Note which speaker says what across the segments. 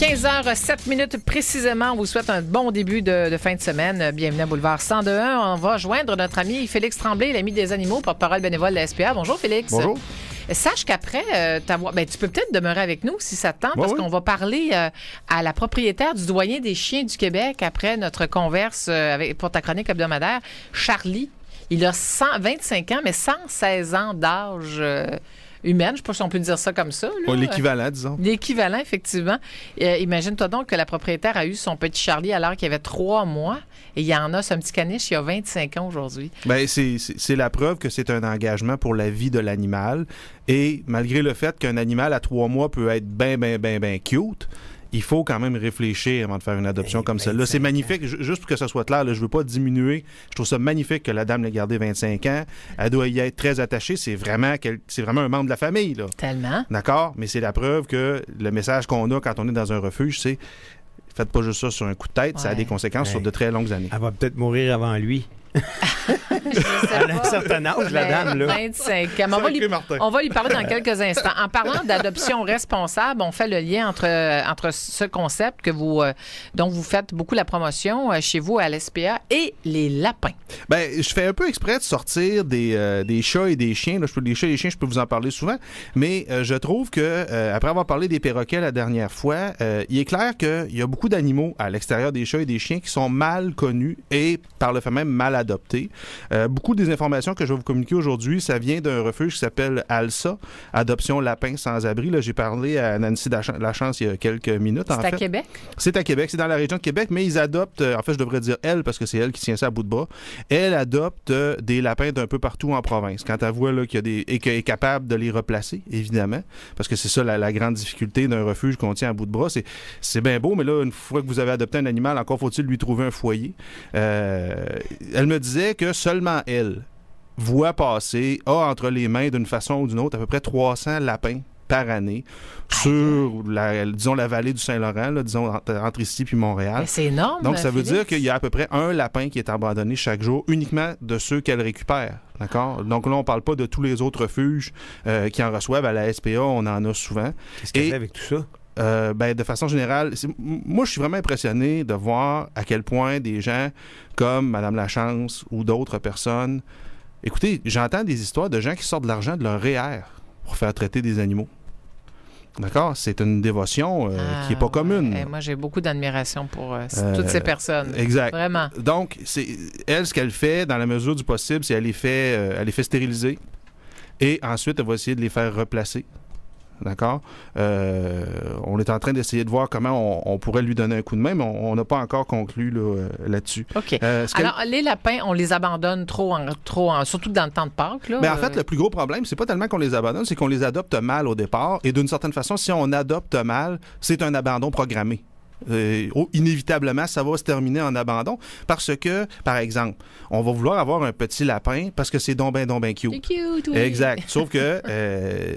Speaker 1: 15h07 précisément. On vous souhaite un bon début de fin de semaine. Bienvenue à Boulevard 102.1. On va joindre notre ami Félix Tremblay, l'ami des animaux, porte-parole bénévole de la SPA. Bonjour, Félix.
Speaker 2: Bonjour.
Speaker 1: Sache qu'après ta voix, tu peux peut-être demeurer avec nous si ça te tente, parce qu'on va parler à la propriétaire du doyen des chiens du Québec après notre converse pour ta chronique hebdomadaire, Charlie. Il a 25 ans, mais 116 ans d'âge humaine. Je ne sais pas si on peut dire ça comme ça. Là.
Speaker 2: L'équivalent, disons.
Speaker 1: L'équivalent, effectivement. Imagine-toi donc que la propriétaire a eu son petit Charlie alors qu'il avait 3 mois. Et il y en a, ce petit caniche, il a 25 ans aujourd'hui.
Speaker 2: Bien, c'est la preuve que c'est un engagement pour la vie de l'animal. Et malgré le fait qu'un animal à 3 mois peut être bien cute, il faut quand même réfléchir avant de faire une adoption comme celle-là. C'est magnifique, juste pour que ça soit clair, là, je ne veux pas diminuer. Je trouve ça magnifique que la dame l'ait gardé 25 ans. Elle doit y être très attachée. C'est vraiment un membre de la famille. Là.
Speaker 1: Tellement.
Speaker 2: D'accord? Mais c'est la preuve que le message qu'on a quand on est dans un refuge, c'est faites pas juste ça sur un coup de tête, ça a des conséquences sur de très longues années.
Speaker 3: Elle va peut-être mourir avant lui.
Speaker 1: Elle
Speaker 3: a un certain âge, la dame, là.
Speaker 1: 25 ans. On va lui parler dans quelques instants. En parlant d'adoption responsable, on fait le lien entre ce concept dont vous faites beaucoup la promotion chez vous à l'SPA et les lapins.
Speaker 2: Bien, je fais un peu exprès de sortir des chats et des chiens. Là, les chats et les chiens, je peux vous en parler souvent, mais je trouve que, après avoir parlé des perroquets la dernière fois, il est clair qu'il y a beaucoup d'animaux à l'extérieur des chats et des chiens qui sont mal connus et par le fait même mal adoptés. Beaucoup des informations que je vais vous communiquer aujourd'hui, ça vient d'un refuge qui s'appelle ALSA, Adoption Lapin Sans-Abri. Là, j'ai parlé à Nancy Lachance il y a quelques minutes.
Speaker 1: C'est à Québec?
Speaker 2: C'est à Québec, c'est dans la région de Québec, mais ils adoptent, en fait, je devrais dire elle, parce que c'est elle qui tient ça à bout de bras. Elle adopte des lapins d'un peu partout en province. Quand elle voit là, qu'il y a et qu'elle est capable de les replacer, évidemment, parce que c'est ça la grande difficulté d'un refuge qu'on tient à bout de bras. C'est bien beau, mais là, une fois que vous avez adopté un animal, encore faut-il lui trouver un foyer. Elle me disait que seulement elle voit passer, a entre les mains d'une façon ou d'une autre, à peu près 300 lapins par année sur la vallée du Saint-Laurent, là, disons entre ici puis Montréal.
Speaker 1: Mais c'est énorme.
Speaker 2: Donc, ça veut
Speaker 1: Félix.
Speaker 2: dire qu'il y a à peu près un lapin qui est abandonné chaque jour, uniquement de ceux qu'elle récupère. D'accord? Donc là, on ne parle pas de tous les autres refuges qui en reçoivent. À la SPA, on en a souvent.
Speaker 3: Qu'est-ce qu'elle fait avec tout ça?
Speaker 2: De façon générale, moi, je suis vraiment impressionné de voir à quel point des gens comme Mme Lachance ou d'autres personnes... Écoutez, j'entends des histoires de gens qui sortent de l'argent de leur REER pour faire traiter des animaux. D'accord? C'est une dévotion qui n'est pas commune.
Speaker 1: Et moi, j'ai beaucoup d'admiration pour toutes ces personnes.
Speaker 2: Exact.
Speaker 1: Vraiment.
Speaker 2: Donc, elle, ce qu'elle fait, dans la mesure du possible, c'est qu'elle les fait stériliser et ensuite, elle va essayer de les faire replacer. D'accord? On est en train d'essayer de voir comment on pourrait lui donner un coup de main, mais on n'a pas encore conclu là-dessus.
Speaker 1: OK. Alors, les lapins, on les abandonne trop, surtout dans le temps de Pâques. Là,
Speaker 2: en fait, le plus gros problème, c'est pas tellement qu'on les abandonne, c'est qu'on les adopte mal au départ. Et d'une certaine façon, si on adopte mal, c'est un abandon programmé. Inévitablement, ça va se terminer en abandon parce que, par exemple, on va vouloir avoir un petit lapin parce que c'est donc ben cute.
Speaker 1: C'est cute, oui.
Speaker 2: Exact. Sauf que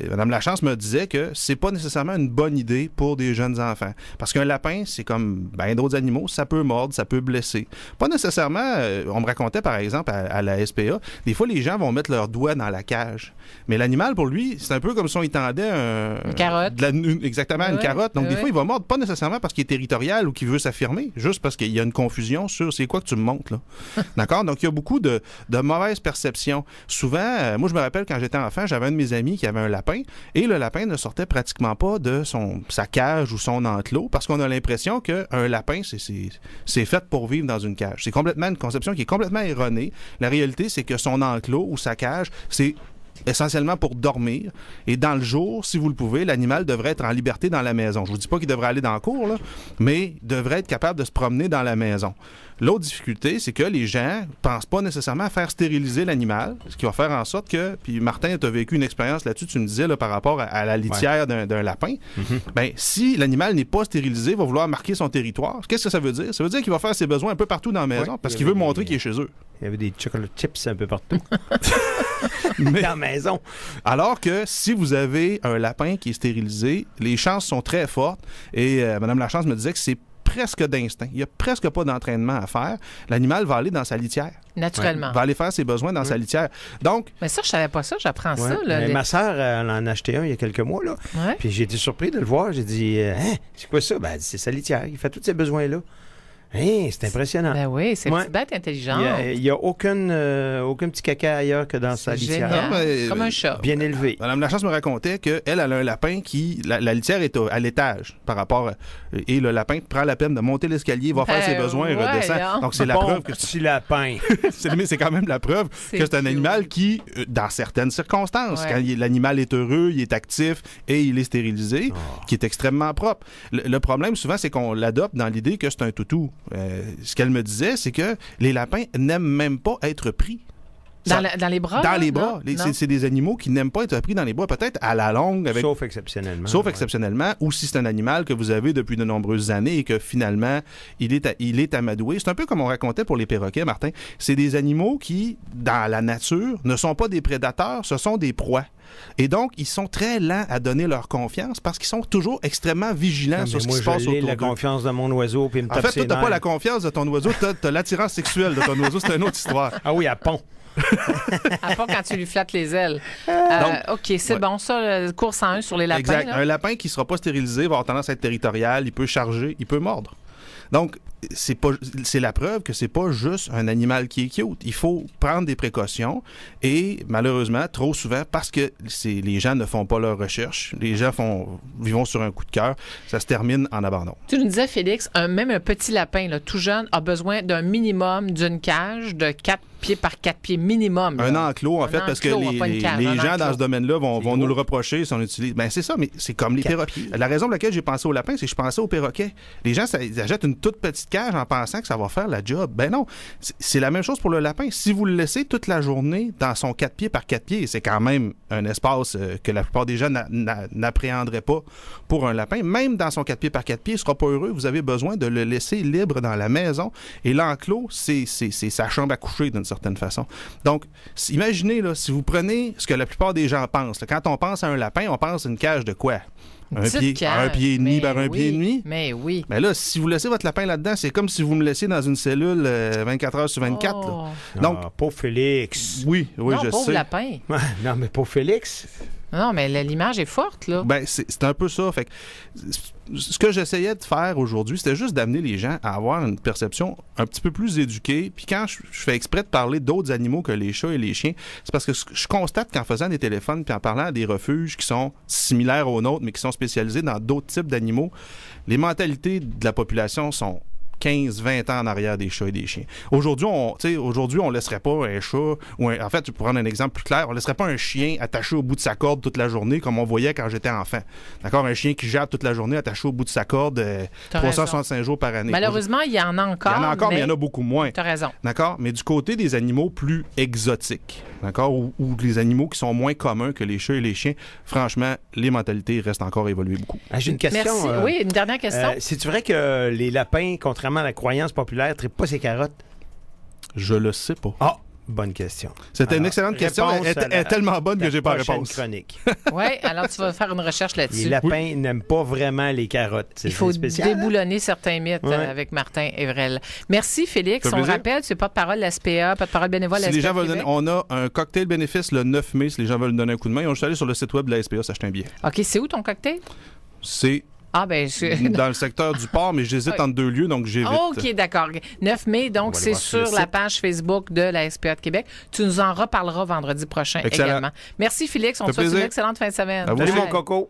Speaker 2: Mme Lachance me disait que c'est pas nécessairement une bonne idée pour des jeunes enfants. Parce qu'un lapin, c'est comme ben d'autres animaux, ça peut mordre, ça peut blesser. Pas nécessairement, on me racontait par exemple à la SPA, des fois les gens vont mettre leurs doigts dans la cage. Mais l'animal, pour lui, c'est un peu comme si on y tendait
Speaker 1: une carotte.
Speaker 2: Exactement, une carotte. Donc des fois, il va mordre pas nécessairement parce qu'il est territorial ou qui veut s'affirmer, juste parce qu'il y a une confusion sur c'est quoi que tu me montres, là. D'accord? Donc, il y a beaucoup de mauvaises perceptions. Souvent, moi, je me rappelle quand j'étais enfant, j'avais un de mes amis qui avait un lapin et le lapin ne sortait pratiquement pas de sa cage ou son enclos parce qu'on a l'impression qu'un lapin, c'est fait pour vivre dans une cage. C'est complètement une conception qui est complètement erronée. La réalité, c'est que son enclos ou sa cage, c'est essentiellement pour dormir. Et dans le jour, si vous le pouvez, l'animal devrait être en liberté dans la maison. Je vous dis pas qu'il devrait aller dans la cour, là, mais devrait être capable de se promener dans la maison. L'autre difficulté, c'est que les gens pensent pas nécessairement à faire stériliser l'animal, ce qui va faire en sorte que, puis Martin, tu as vécu une expérience là-dessus, tu me disais, là, par rapport à la litière d'un lapin, si l'animal n'est pas stérilisé, il va vouloir marquer son territoire. Qu'est-ce que ça veut dire? Ça veut dire qu'il va faire ses besoins un peu partout dans la maison parce qu'il veut montrer qu'il est chez eux.
Speaker 3: Il y avait des chocolate chips un peu partout. Dans la maison.
Speaker 2: Alors que si vous avez un lapin qui est stérilisé, les chances sont très fortes. Et Mme Lachance me disait que c'est presque d'instinct. Il n'y a presque pas d'entraînement à faire. L'animal va aller dans sa litière.
Speaker 1: Naturellement.
Speaker 2: Va aller faire ses besoins dans sa litière. Donc,
Speaker 1: mais ça, je savais pas ça. J'apprends ça. Là,
Speaker 3: ma sœur, elle en a acheté un il y a quelques mois. Là.
Speaker 1: Ouais.
Speaker 3: Puis j'ai été surpris de le voir. J'ai dit, c'est quoi ça? Ben, elle dit, c'est sa litière. Il fait tous ses besoins-là. C'est impressionnant.
Speaker 1: Ben oui, c'est une petite bête intelligente.
Speaker 3: Il n'y a aucun petit caca ailleurs que dans sa litière.
Speaker 1: Génial. Comme un chat.
Speaker 3: Bien élevé.
Speaker 2: Madame Lachance me racontait qu'elle a un lapin qui... La litière est à l'étage par rapport... et le lapin prend la peine de monter l'escalier, va faire ses besoins et redescend.
Speaker 1: Là.
Speaker 2: Donc, c'est la preuve que...
Speaker 3: Petit lapin.
Speaker 2: c'est quand même la preuve que c'est un animal qui, dans certaines circonstances, quand l'animal est heureux, il est actif et il est stérilisé, qui est extrêmement propre. Le problème, souvent, c'est qu'on l'adopte dans l'idée que c'est un toutou. Ce qu'elle me disait, c'est que les lapins n'aiment même pas être pris.
Speaker 1: Dans les bras?
Speaker 2: Dans les bras. C'est des animaux qui n'aiment pas être pris dans les bras, peut-être à la longue.
Speaker 3: Sauf exceptionnellement.
Speaker 2: Sauf exceptionnellement, ou si c'est un animal que vous avez depuis de nombreuses années et que finalement, il est amadoué. C'est un peu comme on racontait pour les perroquets, Martin. C'est des animaux qui, dans la nature, ne sont pas des prédateurs, ce sont des proies. Et donc, ils sont très lents à donner leur confiance parce qu'ils sont toujours extrêmement vigilants sur ce qui se passe autour d'eux.
Speaker 3: La confiance de mon oiseau puis me tape ses nerfs.
Speaker 2: En fait, tu n'as pas la confiance de ton oiseau, tu as l'attirance sexuelle de ton oiseau. C'est une autre histoire.
Speaker 3: Ah oui, à pont.
Speaker 1: À part quand tu lui flattes les ailes. OK, c'est bon, ça, cours 101 sur les lapins.
Speaker 2: Exact.
Speaker 1: Là.
Speaker 2: Un lapin qui ne sera pas stérilisé va avoir tendance à être territorial, il peut charger, il peut mordre. Donc, c'est la preuve que c'est pas juste un animal qui est cute. Il faut prendre des précautions et malheureusement, trop souvent, parce que les gens ne font pas leurs recherches, les gens vivons sur un coup de cœur, ça se termine en abandon.
Speaker 1: Tu nous disais, Félix, même un petit lapin, là, tout jeune, a besoin d'un minimum d'une cage de 4 pieds par 4 pieds minimum. Là.
Speaker 2: Un enclos, en fait, parce que les gens dans ce domaine-là vont nous le reprocher si on utilise... Ben c'est ça, mais c'est comme les perroquets. La raison pour laquelle j'ai pensé au lapin, c'est que je pensais aux perroquets. Les gens, ils achètent une toute petite cage en pensant que ça va faire la job. Ben non, c'est la même chose pour le lapin. Si vous le laissez toute la journée dans son 4 pieds par 4 pieds, c'est quand même un espace que la plupart des gens n'appréhendraient pas pour un lapin. Même dans son 4 pieds par 4 pieds, il ne sera pas heureux. Vous avez besoin de le laisser libre dans la maison. Et l'enclos, c'est sa chambre à coucher d'une certaine façon. Donc, imaginez, là, si vous prenez ce que la plupart des gens pensent. Là, quand on pense à un lapin, on pense à une cage de quoi? Un pied et demi par un pied et demi?
Speaker 1: Mais oui.
Speaker 2: Mais là, si vous laissez votre lapin là-dedans, c'est comme si vous me laissiez dans une cellule 24 heures sur 24.
Speaker 1: Oh.
Speaker 2: Là. Donc,
Speaker 3: pauvre Félix.
Speaker 2: Oui,
Speaker 1: non,
Speaker 2: je
Speaker 1: pauvre
Speaker 2: sais.
Speaker 1: Lapin.
Speaker 3: Non, mais pauvre Félix.
Speaker 1: Non, mais l'image est forte, là.
Speaker 2: Ben, c'est un peu ça. Fait que, ce que j'essayais de faire aujourd'hui, c'était juste d'amener les gens à avoir une perception un petit peu plus éduquée. Puis quand je fais exprès de parler d'autres animaux que les chats et les chiens, c'est parce que je constate qu'en faisant des téléphones puis en parlant à des refuges qui sont similaires aux nôtres, mais qui sont spécialisés dans d'autres types d'animaux, les mentalités de la population sont 15-20 ans en arrière des chats et des chiens. Aujourd'hui, on laisserait pas un chat, en fait, pour prendre un exemple plus clair, on laisserait pas un chien attaché au bout de sa corde toute la journée comme on voyait quand j'étais enfant. D'accord? Un chien qui jappe toute la journée attaché au bout de sa corde 365 jours par année.
Speaker 1: Malheureusement, il y en a encore.
Speaker 2: Il y en a encore, mais il y en a beaucoup moins.
Speaker 1: Tu as raison.
Speaker 2: D'accord? Mais du côté des animaux plus exotiques, d'accord? Ou les animaux qui sont moins communs que les chats et les chiens, franchement, les mentalités restent encore à évoluer beaucoup.
Speaker 3: J'ai une question.
Speaker 1: Merci. Oui, une dernière question.
Speaker 3: C'est-tu vrai que les lapins, contrairement à la croyance populaire, ne trippent pas ses carottes?
Speaker 2: Je le sais pas.
Speaker 3: Ah! Bonne question.
Speaker 2: C'était une excellente question. Elle est tellement bonne que j'ai pas la réponse.
Speaker 3: Chronique.
Speaker 1: Oui, alors tu vas faire une recherche là-dessus.
Speaker 3: Les lapins n'aiment pas vraiment les carottes.
Speaker 1: Il faut déboulonner certains mythes avec Martin Evrel. Merci, Félix. On rappelle, tu es porte-parole de la SPA, porte-parole bénévole de la SPA.
Speaker 2: Si les gens veulent donner, on a un cocktail bénéfice le 9 mai. Si les gens veulent donner un coup de main, ils ont juste aller sur le site web de la SPA s'acheter un billet.
Speaker 1: OK, c'est où ton cocktail?
Speaker 2: C'est dans le secteur du port, mais j'hésite entre deux lieux, donc j'évite.
Speaker 1: OK, d'accord. 9 mai, donc c'est sur la page Facebook de la SPA de Québec. Tu nous en reparleras vendredi prochain également. Merci, Félix. On te souhaite une excellente fin de semaine.
Speaker 3: Salut, mon coco.